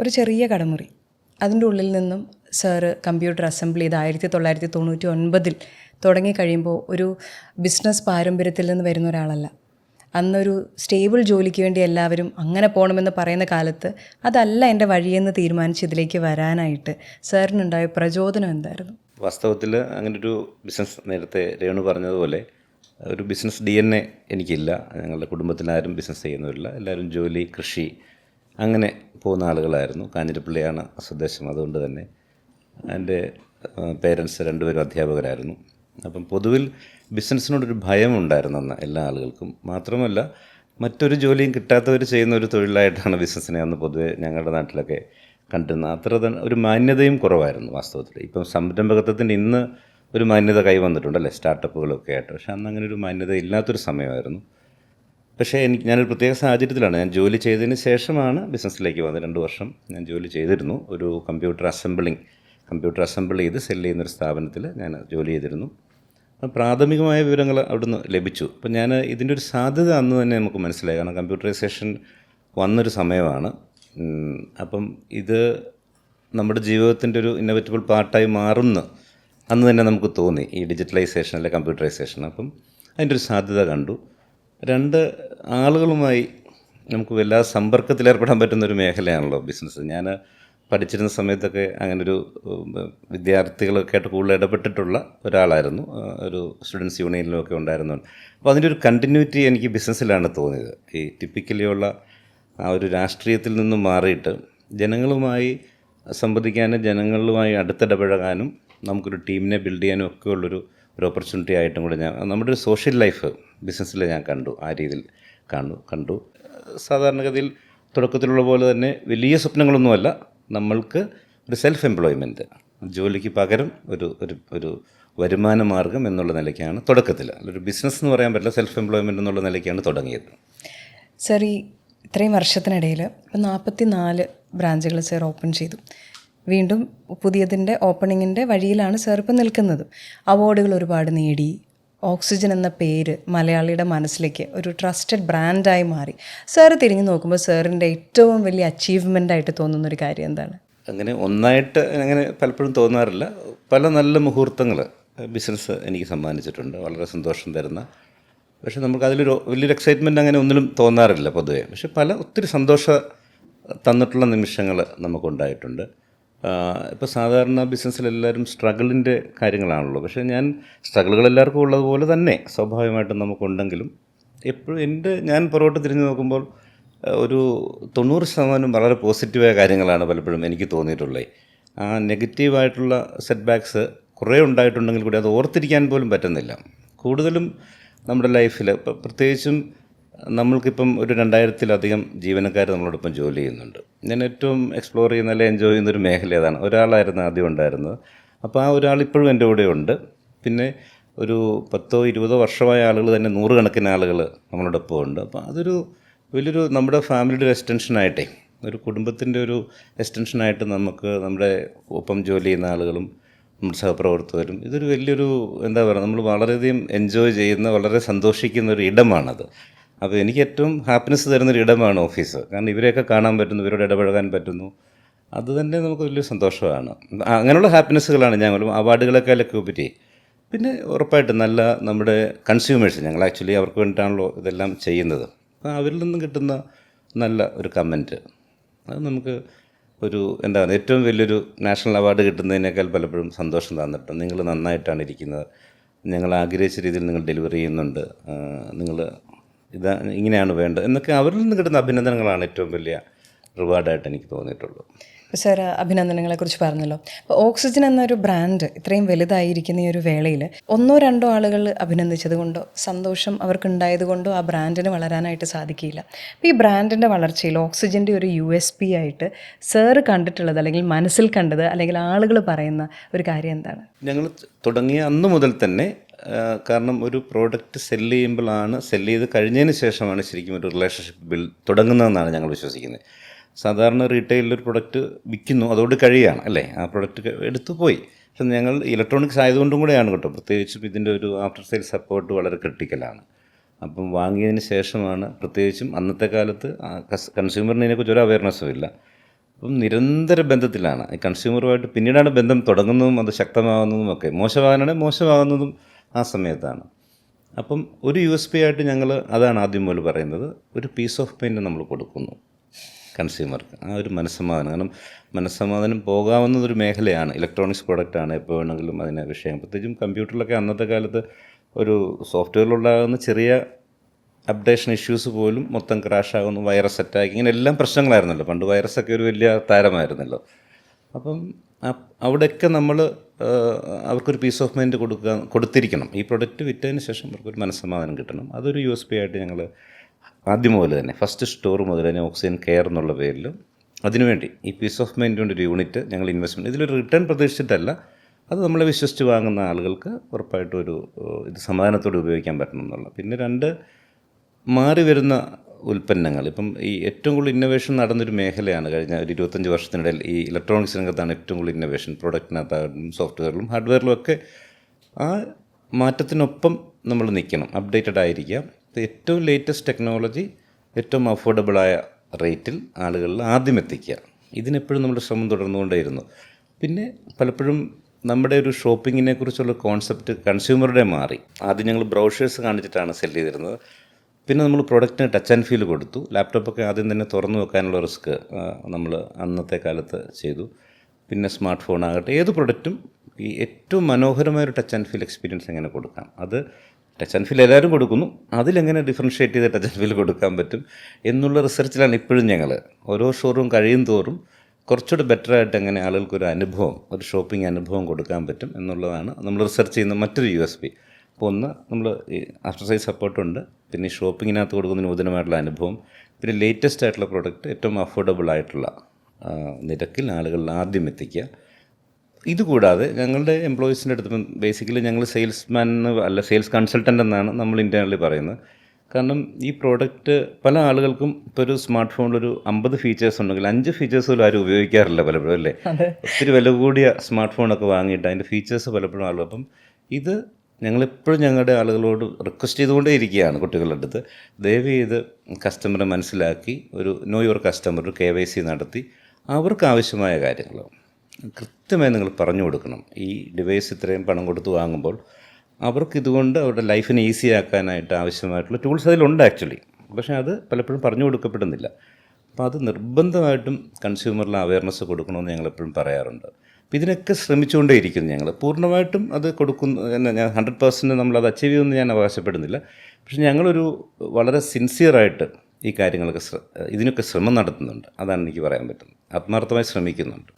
ഒരു ചെറിയ കടമുറി. അതിൻ്റെ ഉള്ളിൽ നിന്നും സാറ് കമ്പ്യൂട്ടർ അസംബിൾ ചെയ്ത് 1999 തുടങ്ങിക്കഴിയുമ്പോൾ ഒരു ബിസിനസ് പാരമ്പര്യത്തിൽ നിന്ന് വരുന്ന ഒരാളല്ല. അന്നൊരു സ്റ്റേബിൾ ജോലിക്ക് വേണ്ടി എല്ലാവരും അങ്ങനെ പോകണമെന്ന് പറയുന്ന കാലത്ത് അതല്ല എൻ്റെ വഴിയെന്ന് തീരുമാനിച്ച് ഇതിലേക്ക് വരാനായിട്ട് സാറിനുണ്ടായ പ്രചോദനം എന്തായിരുന്നു? വാസ്തവത്തിൽ അങ്ങനൊരു ബിസിനസ്, നേരത്തെ രേണു പറഞ്ഞതുപോലെ ഒരു ബിസിനസ് DNA എനിക്കില്ല. ഞങ്ങളുടെ കുടുംബത്തിലാരും ബിസിനസ് ചെയ്യുന്നവരില്ല. എല്ലാവരും ജോലി, കൃഷി അങ്ങനെ പോകുന്ന ആളുകളായിരുന്നു. കാഞ്ഞിരപ്പള്ളിയാണ് സ്വദേശം. അതുകൊണ്ട് തന്നെ എൻ്റെ പേരൻസ് രണ്ടുപേരും അധ്യാപകരായിരുന്നു. അപ്പം പൊതുവിൽ ബിസിനസ്സിനോടൊരു ഭയമുണ്ടായിരുന്നു അന്ന് എല്ലാ ആളുകൾക്കും. മാത്രമല്ല, മറ്റൊരു ജോലിയും കിട്ടാത്തവർ ചെയ്യുന്ന ഒരു തൊഴിലായിട്ടാണ് ബിസിനസ്സിനെ അന്ന് പൊതുവെ ഞങ്ങളുടെ നാട്ടിലൊക്കെ കണ്ടിരുന്നത്. അത്ര ഒരു മാന്യതയും കുറവായിരുന്നു വാസ്തവത്തിൽ. ഇപ്പം സംരംഭകത്വത്തിൻ്റെ ഇന്ന് ഒരു മാന്യത കൈവന്നിട്ടുണ്ടല്ലേ, സ്റ്റാർട്ടപ്പുകളൊക്കെ ആയിട്ട്. പക്ഷേ അന്ന് അങ്ങനെ ഒരു മാന്യത ഇല്ലാത്തൊരു സമയമായിരുന്നു. പക്ഷേ ഞാനൊരു പ്രത്യേക സാഹചര്യത്തിലാണ്. ഞാൻ ജോലി ചെയ്തതിന് ശേഷമാണ് ബിസിനസ്സിലേക്ക് വന്നത്. 2 വർഷം ഞാൻ ജോലി ചെയ്തിരുന്നു. ഒരു കമ്പ്യൂട്ടർ അസംബിൾ ചെയ്ത് സെല്ല് ചെയ്യുന്നൊരു സ്ഥാപനത്തിൽ ഞാൻ ജോലി ചെയ്തിരുന്നു. പ്രാഥമികമായ വിവരങ്ങൾ അവിടുന്ന് ലഭിച്ചു. അപ്പം ഞാൻ ഇതിൻ്റെ ഒരു സാധ്യത അന്ന് തന്നെ നമുക്ക് മനസ്സിലായി. കാരണം കമ്പ്യൂട്ടറൈസേഷൻ വന്നൊരു സമയമാണ്. അപ്പം ഇത് നമ്മുടെ ജീവിതത്തിൻ്റെ ഒരു ഇന്നോവേറ്റബിൾ പാർട്ടായി മാറുമെന്ന് അന്ന് തന്നെ നമുക്ക് തോന്നി, ഈ ഡിജിറ്റലൈസേഷൻ അല്ലെ കമ്പ്യൂട്ടറൈസേഷൻ. അപ്പം അതിൻ്റെ ഒരു സാധ്യത കണ്ടു. 2 ആളുകളുമായി നമുക്ക് വല്ലാതെ സമ്പർക്കത്തിലേർപ്പെടാൻ പറ്റുന്നൊരു മേഖലയാണല്ലോ ബിസിനസ്. ഞാൻ പഠിച്ചിരുന്ന സമയത്തൊക്കെ അങ്ങനൊരു വിദ്യാർത്ഥികളൊക്കെ ആയിട്ട് കൂടുതൽ ഇടപെട്ടിട്ടുള്ള ഒരാളായിരുന്നു. ഒരു സ്റ്റുഡൻസ് യൂണിയനിലൊക്കെ ഉണ്ടായിരുന്നു. അപ്പോൾ അതിൻ്റെ ഒരു കണ്ടിന്യൂറ്റി എനിക്ക് ബിസിനസ്സിലാണ് തോന്നിയത്. ഈ ടിപ്പിക്കലിയുള്ള ആ ഒരു രാഷ്ട്രീയത്തിൽ നിന്നും മാറിയിട്ട് ജനങ്ങളുമായി സംവദിക്കാനും ജനങ്ങളുമായി അടുത്തിടപഴകാനും നമുക്കൊരു ടീമിനെ ബിൽഡ് ചെയ്യാനും ഒക്കെ ഉള്ളൊരു ഓപ്പർച്യൂണിറ്റി ആയിട്ടും കൂടെ നമ്മുടെ ഒരു സോഷ്യൽ ലൈഫ് ബിസിനസ്സിൽ ഞാൻ കണ്ടു. ആ രീതിയിൽ കണ്ടു. സാധാരണഗതിയിൽ തുടക്കത്തിലുള്ള പോലെ തന്നെ വലിയ സ്വപ്നങ്ങളൊന്നുമല്ല. നമ്മൾക്ക് ഒരു സെൽഫ് എംപ്ലോയ്മെൻറ്റ്, ജോലിക്ക് പകരം ഒരു വരുമാന മാർഗം എന്നുള്ള നിലയ്ക്കാണ് തുടക്കത്തിൽ. ഒരു ബിസിനസ് എന്ന് പറയാൻ പറ്റില്ല, സെൽഫ് എംപ്ലോയ്മെൻറ്റ് എന്നുള്ള നിലയ്ക്കാണ് തുടങ്ങിയത്. സർ, ഈ ഇത്രയും വർഷത്തിനിടയിൽ 44 ബ്രാഞ്ചുകൾ സർ ഓപ്പൺ ചെയ്തു. വീണ്ടും പുതിയതിൻ്റെ ഓപ്പണിങ്ങിൻ്റെ വഴിയിലാണ് സാർ ഇപ്പം നിൽക്കുന്നത്. അവാർഡുകൾ ഒരുപാട് നേടി. ഓക്സിജൻ എന്ന പേര് മലയാളിയുടെ മനസ്സിലേക്ക് ഒരു ട്രസ്റ്റഡ് ബ്രാൻഡായി മാറി. സാർ തിരിഞ്ഞു നോക്കുമ്പോൾ സാറിൻ്റെ ഏറ്റവും വലിയ അച്ചീവ്മെൻ്റായിട്ട് തോന്നുന്നൊരു കാര്യം എന്താണ്? അങ്ങനെ ഒന്നായിട്ട് അങ്ങനെ പലപ്പോഴും തോന്നാറില്ല. പല നല്ല മുഹൂർത്തങ്ങൾ ബിസിനസ് എനിക്ക് സമ്മാനിച്ചിട്ടുണ്ട്, വളരെ സന്തോഷം തരുന്ന. പക്ഷേ നമുക്ക് അതിലൊരു വലിയൊരു എക്സൈറ്റ്മെൻറ്റ് അങ്ങനെ ഒന്നിലും തോന്നാറില്ല പൊതുവെ. പക്ഷെ ഒത്തിരി സന്തോഷം തന്നിട്ടുള്ള നിമിഷങ്ങൾ നമുക്കുണ്ടായിട്ടുണ്ട്. ഇപ്പോൾ സാധാരണ ബിസിനസ്സിലെല്ലാവരും സ്ട്രഗിളിൻ്റെ കാര്യങ്ങളാണല്ലോ. പക്ഷേ സ്ട്രഗിളുകൾ എല്ലാവർക്കും ഉള്ളതുപോലെ തന്നെ സ്വാഭാവികമായിട്ടും നമുക്കുണ്ടെങ്കിലും എപ്പോഴും ഞാൻ പുറകോട്ട് തിരിഞ്ഞു നോക്കുമ്പോൾ ഒരു 90% വളരെ പോസിറ്റീവായ കാര്യങ്ങളാണ് പലപ്പോഴും എനിക്ക് തോന്നിയിട്ടുള്ളത്. ആ നെഗറ്റീവായിട്ടുള്ള സെറ്റ് ബാക്ക്സ് കുറേ ഉണ്ടായിട്ടുണ്ടെങ്കിൽ കൂടി അത് ഓർത്തിരിക്കാൻ പോലും പറ്റുന്നില്ല. കൂടുതലും നമ്മുടെ ലൈഫിൽ പ്രത്യേകിച്ചും നമ്മൾക്കിപ്പം ഒരു 2000-ലധികം ജീവനക്കാർ നമ്മളോടൊപ്പം ജോലി ചെയ്യുന്നുണ്ട്. ഞാൻ ഏറ്റവും എക്സ്പ്ലോർ ചെയ്യുന്ന അല്ലെങ്കിൽ എൻജോയ് ചെയ്യുന്നൊരു മേഖല അതാണ്. ഒരാളായിരുന്നു ആദ്യം ഉണ്ടായിരുന്നത്. അപ്പോൾ ആ ഒരാൾ ഇപ്പോഴും എൻ്റെ കൂടെ ഉണ്ട്. പിന്നെ ഒരു 10-20 വർഷമായ ആളുകൾ തന്നെ 100 കണക്കിന് ആളുകൾ നമ്മളോടൊപ്പം ഉണ്ട്. അപ്പോൾ അതൊരു വലിയൊരു നമ്മുടെ ഫാമിലിയുടെ ഒരു എക്സ്റ്റൻഷനായിട്ടേ, ഒരു കുടുംബത്തിൻ്റെ ഒരു എക്സ്റ്റൻഷനായിട്ട് നമുക്ക് നമ്മുടെ ഒപ്പം ജോലി ചെയ്യുന്ന ആളുകളും നമ്മുടെ സഹപ്രവർത്തകരും ഇതൊരു വലിയൊരു എന്താ പറയുക, നമ്മൾ വളരെയധികം എൻജോയ് ചെയ്യുന്ന, വളരെ സന്തോഷിക്കുന്ന ഒരു ഇടമാണത്. അപ്പോൾ എനിക്ക് ഏറ്റവും ഹാപ്പിനെസ് തരുന്നൊരു ഇടമാണ് ഓഫീസ്. കാരണം ഇവരെയൊക്കെ കാണാൻ പറ്റുന്നു, ഇവരോട് ഇടപഴകാൻ പറ്റുന്നു. അത് തന്നെ നമുക്ക് വലിയ സന്തോഷമാണ്. അങ്ങനെയുള്ള ഹാപ്പിനെസ്സുകളാണ് ഞങ്ങളും അവാർഡുകളെക്കാളൊക്കെ ഉപരി. പിന്നെ ഉറപ്പായിട്ടും നല്ല നമ്മുടെ കൺസ്യൂമേഴ്സ്, ഞങ്ങൾ ആക്ച്വലി അവർക്ക് വേണ്ടിയിട്ടാണല്ലോ ഇതെല്ലാം ചെയ്യുന്നത്. അപ്പോൾ അവരിൽ നിന്നും കിട്ടുന്ന നല്ല ഒരു കമൻറ്റ്, അത് നമുക്ക് ഒരു ഏറ്റവും വലിയൊരു നാഷണൽ അവാർഡ് കിട്ടുന്നതിനേക്കാൾ പലപ്പോഴും സന്തോഷം തന്നിട്ടുണ്ട്. നിങ്ങൾ നന്നായിട്ടാണ് ഇരിക്കുന്നത്, ഞങ്ങൾ ആഗ്രഹിച്ച രീതിയിൽ നിങ്ങൾ ഡെലിവറി ചെയ്യുന്നുണ്ട്, നിങ്ങൾ ഇങ്ങനെയാണ് വേണ്ടത് എന്നൊക്കെ അവരിൽ നിന്ന് കിട്ടുന്ന അഭിനന്ദനങ്ങളാണ് ഏറ്റവും വലിയ റിവാർഡായിട്ട് എനിക്ക് തോന്നിയിട്ടുള്ളൂ. സാർ അഭിനന്ദനങ്ങളെക്കുറിച്ച് പറഞ്ഞല്ലോ. അപ്പോൾ ഓക്സിജൻ എന്നൊരു ബ്രാൻഡ് ഇത്രയും വലുതായിരിക്കുന്ന ഈ ഒരു വേളയിൽ 1-2 ആളുകൾ അഭിനന്ദിച്ചത് കൊണ്ടോ സന്തോഷം അവർക്കുണ്ടായത് കൊണ്ടോ ആ ബ്രാൻഡിന് വളരാനായിട്ട് സാധിക്കില്ല. അപ്പോൾ ഈ ബ്രാൻഡിൻ്റെ വളർച്ചയിൽ ഓക്സിജൻ്റെ ഒരു USP ആയിട്ട് സാറ് കണ്ടിട്ടുള്ളത്, അല്ലെങ്കിൽ മനസ്സിൽ കണ്ടത്, അല്ലെങ്കിൽ ആളുകൾ പറയുന്ന ഒരു കാര്യം എന്താണ്? ഞങ്ങൾ തുടങ്ങിയ അന്ന് മുതൽ തന്നെ, കാരണം ഒരു പ്രോഡക്റ്റ് സെല്ല് ചെയ്ത് കഴിഞ്ഞതിന് ശേഷമാണ് ശരിക്കും ഒരു റിലേഷൻഷിപ്പ് തുടങ്ങുന്നതെന്നാണ് ഞങ്ങൾ വിശ്വസിക്കുന്നത്. സാധാരണ റീറ്റെയിലൊരു പ്രൊഡക്റ്റ് വിൽക്കുന്നു, അതോട് കഴിയുകയാണ് അല്ലേ, ആ പ്രൊഡക്റ്റ് എടുത്തു പോയി. പക്ഷെ ഞങ്ങൾ ഇലക്ട്രോണിക്സ് ആയതുകൊണ്ടും കൂടെയാണ് കേട്ടോ, പ്രത്യേകിച്ചും ഇതിൻ്റെ ഒരു ആഫ്റ്റർ സെയിൽ സപ്പോർട്ട് വളരെ ക്രിട്ടിക്കലാണ്. അപ്പം വാങ്ങിയതിന് ശേഷമാണ്, പ്രത്യേകിച്ചും അന്നത്തെ കാലത്ത് കൺസ്യൂമറിന് ഇതിനെക്കുറിച്ച് ഒരു അവയർനെസ്സും ഇല്ല. അപ്പം നിരന്തര ബന്ധത്തിലാണ് ഈ കൺസ്യൂമറുമായിട്ട്. പിന്നീടാണ് ബന്ധം തുടങ്ങുന്നതും അത് ശക്തമാകുന്നതും ഒക്കെ. മോശമാകാനാണെങ്കിൽ മോശമാകുന്നതും ആ സമയത്താണ്. അപ്പം ഒരു USP ആയിട്ട് ഞങ്ങൾ അതാണ് ആദ്യം മുതൽ പറയുന്നത്, ഒരു പീസ് ഓഫ് മൈൻഡ് നമ്മൾ കൊടുക്കുന്നു കൺസ്യൂമർക്ക്, ആ ഒരു മനസ്സമാധാനം. കാരണം മനസ്സമാധാനം പോകാവുന്നതൊരു മേഖലയാണ്, ഇലക്ട്രോണിക്സ് പ്രോഡക്റ്റാണ്. എപ്പോൾ വേണമെങ്കിലും അതിനെ വിഷയം, പ്രത്യേകിച്ചും കമ്പ്യൂട്ടറിലൊക്കെ അന്നത്തെ കാലത്ത് ഒരു സോഫ്റ്റ്വെയറിലുണ്ടാകുന്ന ചെറിയ അപ്ഡേഷൻ ഇഷ്യൂസ് പോലും മൊത്തം ക്രാഷാകുന്നു, വൈറസ് അറ്റാക്ക്, ഇങ്ങനെ എല്ലാം പ്രശ്നങ്ങളായിരുന്നല്ലോ പണ്ട്. വൈറസൊക്കെ ഒരു വലിയ താരമായിരുന്നല്ലോ. അപ്പം അവിടെയൊക്കെ നമ്മൾ അവർക്കൊരു പീസ് ഓഫ് മൈൻഡ് കൊടുത്തിരിക്കണം. ഈ പ്രൊഡക്റ്റ് വിറ്റതിന് ശേഷം അവർക്കൊരു മനസ്സമാധാനം കിട്ടണം. അതൊരു USP ആയിട്ട് ഞങ്ങൾ ആദ്യം മുതൽ തന്നെ, ഫസ്റ്റ് സ്റ്റോർ മുതൽ തന്നെ ഓക്സിജൻ കെയർ എന്നുള്ള പേരിൽ അതിനുവേണ്ടി ഈ പീസ് ഓഫ് മൈൻഡ് കൊണ്ട് ഒരു യൂണിറ്റ് ഞങ്ങൾ ഇൻവെസ്റ്റ്മെൻറ്റ്, ഇതിലൊരു റിട്ടേൺ പ്രതീക്ഷിച്ചിട്ടല്ല, അത് നമ്മളെ വിശ്വസിച്ച് വാങ്ങുന്ന ആളുകൾക്ക് ഉറപ്പായിട്ടും ഒരു ഇത് സമാധാനത്തോടെ ഉപയോഗിക്കാൻ പറ്റണം എന്നുള്ള. പിന്നെ 2, മാറി വരുന്ന ഉൽപ്പന്നങ്ങൾ. ഇപ്പം ഈ ഏറ്റവും കൂടുതൽ ഇന്നോവേഷൻ നടന്നൊരു മേഖലയാണ് കഴിഞ്ഞ ഒരു 25 വർഷത്തിനിടയിൽ ഈ ഇലക്ട്രോണിക്സ് രംഗത്താണ് ഏറ്റവും കൂടുതൽ ഇന്നോവേഷൻ. പ്രൊഡക്റ്റിനകത്തായിട്ടും സോഫ്റ്റ്വെയറിലും ഹാർഡ്വെയറിലും ഒക്കെ ആ മാറ്റത്തിനൊപ്പം നമ്മൾ നിൽക്കണം, അപ്ഡേറ്റഡ് ആയിരിക്കാം. ഏറ്റവും ലേറ്റസ്റ്റ് ടെക്നോളജി ഏറ്റവും അഫോർഡബിളായ റേറ്റിൽ ആളുകളിൽ ആദ്യം എത്തിക്കുക, ഇതിനെപ്പോഴും നമ്മുടെ ശ്രമം തുടർന്നുകൊണ്ടേയിരുന്നു. പിന്നെ പലപ്പോഴും നമ്മുടെ ഒരു ഷോപ്പിങ്ങിനെ കുറിച്ചുള്ള കോൺസെപ്റ്റ് കൺസ്യൂമറുടെ മാറി. ആദ്യം ഞങ്ങൾ ബ്രൗഷേഴ്സ് കാണിച്ചിട്ടാണ് സെല് ചെയ്തിരുന്നത്. പിന്നെ നമ്മൾ പ്രൊഡക്റ്റിന് ടച്ച് ആൻഡ് ഫീൽ കൊടുത്തു. ലാപ്ടോപ്പൊക്കെ ആദ്യം തന്നെ തുറന്നു വെക്കാനുള്ള റിസ്ക് നമ്മൾ അന്നത്തെ കാലത്ത് ചെയ്തു. പിന്നെ സ്മാർട്ട് ഫോൺ ആകട്ടെ, ഏത് പ്രൊഡക്റ്റും ഈ ഏറ്റവും മനോഹരമായൊരു ടച്ച് ആൻഡ് ഫീൽ എക്സ്പീരിയൻസ് എങ്ങനെ കൊടുക്കാം, അത് ടച്ച് ആൻഡ് ഫീൽ എല്ലാവരും കൊടുക്കുന്നു, അതിലെങ്ങനെ ഡിഫറൻഷ്യേറ്റ് ചെയ്ത് ടച്ച് ആൻഡ് ഫീൽ കൊടുക്കാൻ പറ്റും എന്നുള്ള റിസർച്ചിലാണ് ഇപ്പോഴും ഞങ്ങൾ. ഓരോ ഷോറൂം കഴിയും തോറും കുറച്ചുകൂടി ബെറ്ററായിട്ട് എങ്ങനെ ആളുകൾക്കൊരു അനുഭവം, ഒരു ഷോപ്പിംഗ് അനുഭവം കൊടുക്കാൻ പറ്റും എന്നുള്ളതാണ് നമ്മൾ റിസർച്ച് ചെയ്യുന്ന മറ്റൊരു USP. അപ്പോൾ ഒന്ന്, നമ്മൾ ഈ ആഫ്റ്റർ സെയിൽ സപ്പോർട്ടുണ്ട്, പിന്നെ ഈ ഷോപ്പിങ്ങിനകത്ത് കൊടുക്കുന്ന നൂതനമായിട്ടുള്ള അനുഭവം, പിന്നെ ലേറ്റസ്റ്റ് ആയിട്ടുള്ള പ്രോഡക്റ്റ് ഏറ്റവും അഫോർഡബിൾ ആയിട്ടുള്ള നിരക്കിൽ ആളുകളിൽ ആദ്യം എത്തിക്കുക. ഇതുകൂടാതെ ഞങ്ങളുടെ എംപ്ലോയീസിൻ്റെ അടുത്ത് ബേസിക്കലി ഞങ്ങൾ സെയിൽസ്മാൻ അല്ല, സെയിൽസ് കൺസൾട്ടൻ്റ് എന്നാണ് നമ്മൾ ഇൻറ്റേർണലി പറയുന്നത്. കാരണം ഈ പ്രോഡക്റ്റ് പല ആളുകൾക്കും ഇപ്പോൾ ഒരു സ്മാർട്ട് ഫോണിലൊരു 50 ഫീച്ചേഴ്സ് ഉണ്ടെങ്കിൽ 5 ഫീച്ചേഴ്സ് പോലും ആരും ഉപയോഗിക്കാറില്ല പലപ്പോഴും, അല്ലേ? ഒത്തിരി വില കൂടിയ സ്മാർട്ട് ഫോണൊക്കെ വാങ്ങിയിട്ട് അതിൻ്റെ ഫീച്ചേഴ്സ് പലപ്പോഴും ആളുകൾ. അപ്പം ഇത് ഞങ്ങളെപ്പോഴും ഞങ്ങളുടെ ആളുകളോട് റിക്വസ്റ്റ് ചെയ്തുകൊണ്ടേ ഇരിക്കുകയാണ് കുട്ടികളുടെ അടുത്ത്, ദയവ് ചെയ്ത് കസ്റ്റമറെ മനസ്സിലാക്കി ഒരു നോ യുവർ കസ്റ്റമർ, ഒരു KYC നടത്തി അവർക്ക് ആവശ്യമായ കാര്യങ്ങൾ കൃത്യമായി നിങ്ങൾ പറഞ്ഞു കൊടുക്കണം. ഈ ഡിവൈസ് ഇത്രയും പണം കൊടുത്ത് വാങ്ങുമ്പോൾ അവർക്ക് ഇതുകൊണ്ട് അവരുടെ ലൈഫിനെ ഈസി ആക്കാനായിട്ട് ആവശ്യമായിട്ടുള്ള ടൂൾസ് അതിലുണ്ട് ആക്ച്വലി, പക്ഷേ അത് പലപ്പോഴും പറഞ്ഞു കൊടുക്കപ്പെടുന്നില്ല. അപ്പോൾ അത് നിർബന്ധമായിട്ടും കൺസ്യൂമറിൽ അവയർനെസ് കൊടുക്കണമെന്ന് ഞങ്ങളെപ്പോഴും പറയാറുണ്ട്. അപ്പോൾ ഇതിനൊക്കെ ശ്രമിച്ചുകൊണ്ടേയിരിക്കുന്നു ഞങ്ങൾ. പൂർണ്ണമായിട്ടും അത് കൊടുക്കുന്നു ഞാൻ 100% നമ്മളത് അച്ചീവ് ചെയ്യുമെന്ന് ഞാൻ അവകാശപ്പെടുന്നില്ല. പക്ഷേ ഞങ്ങളൊരു വളരെ സിൻസിയറായിട്ട് ഈ കാര്യങ്ങളൊക്കെ ഇതിനൊക്കെ ശ്രമം നടത്തുന്നുണ്ട്. അതാണ് എനിക്ക് പറയാൻ പറ്റുന്നത്. ആത്മാർത്ഥമായി ശ്രമിക്കുന്നുണ്ട്.